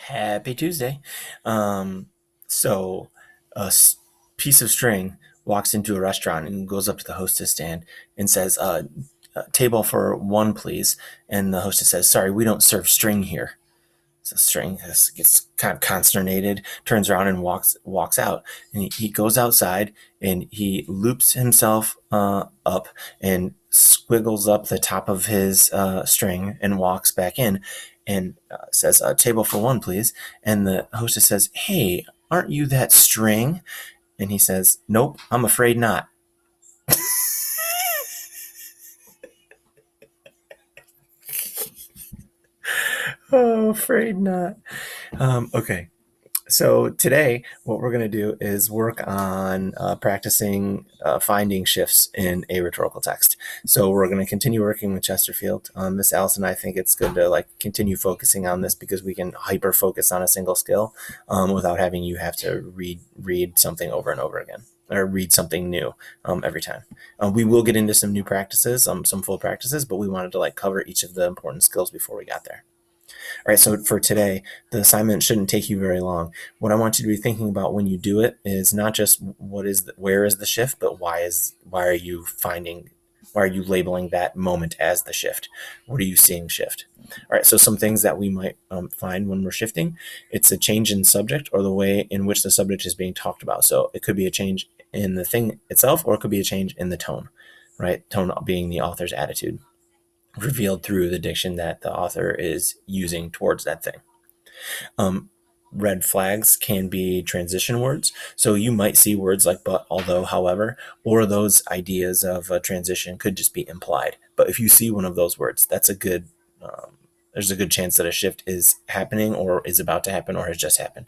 Happy Tuesday. Um, so piece of string walks into a restaurant and goes up to the hostess stand and says, "Table for one, please." And the hostess says, "Sorry, we don't serve string here." So string gets kind of consternated, turns around and walks out. And he goes outside and he loops himself up and squiggles up the top of his string and walks back in and says, "Table for one, please." And the hostess says, "Hey, aren't you that string?" And he says, "Nope, I'm afraid not." Oh, afraid not. Okay. So today, what we're going to do is work on practicing finding shifts in a rhetorical text. So we're going to continue working with Chesterfield. Miss Allison, I think it's good to continue focusing on this because we can hyper focus on a single skill without having you have to read something over and over again or read something new every time. We will get into some new practices, some full practices, but we wanted to cover each of the important skills before we got there. All right, so for today, the assignment shouldn't take you very long. What I want you to be thinking about when you do it is not just where is the shift, but why are you labeling that moment as the shift? What are you seeing shift? All right, so some things that we might find when we're shifting, it's a change in subject or the way in which the subject is being talked about. So it could be a change in the thing itself, or it could be a change in the tone, right? Tone being the author's attitude, revealed through the diction that the author is using towards that thing. Red flags can be transition words. So you might see words like but, although, however, or those ideas of a transition could just be implied. But if you see one of those words, that's there's a good chance that a shift is happening or is about to happen or has just happened.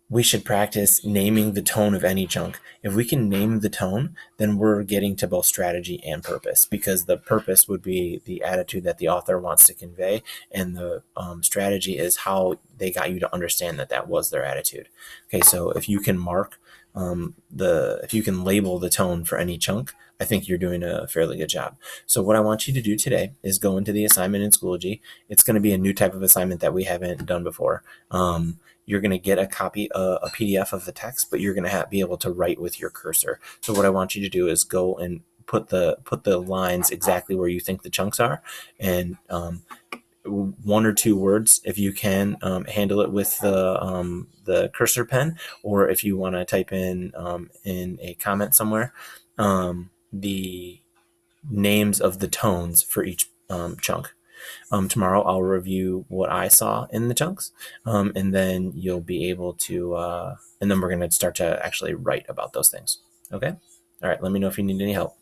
We should practice naming the tone of any chunk. If we can name the tone, then we're getting to both strategy and purpose, because the purpose would be the attitude that the author wants to convey, and the strategy is how they got you to understand that was their attitude. Okay, so if you can if you can label the tone for any chunk, I think you're doing a fairly good job. So what I want you to do today is go into the assignment in Schoology. It's going to be a new type of assignment that we haven't done before. You're going to get a copy, a PDF of the text, but you're going to be able to write with your cursor. So what I want you to do is go and put the lines exactly where you think the chunks are, and one or two words, if you can handle it with the cursor pen, or if you want to type in a comment somewhere, the names of the tones for each chunk. Tomorrow I'll review what I saw in the chunks, and then you'll be able to, and then we're going to start to actually write about those things. Okay? All right, let me know if you need any help.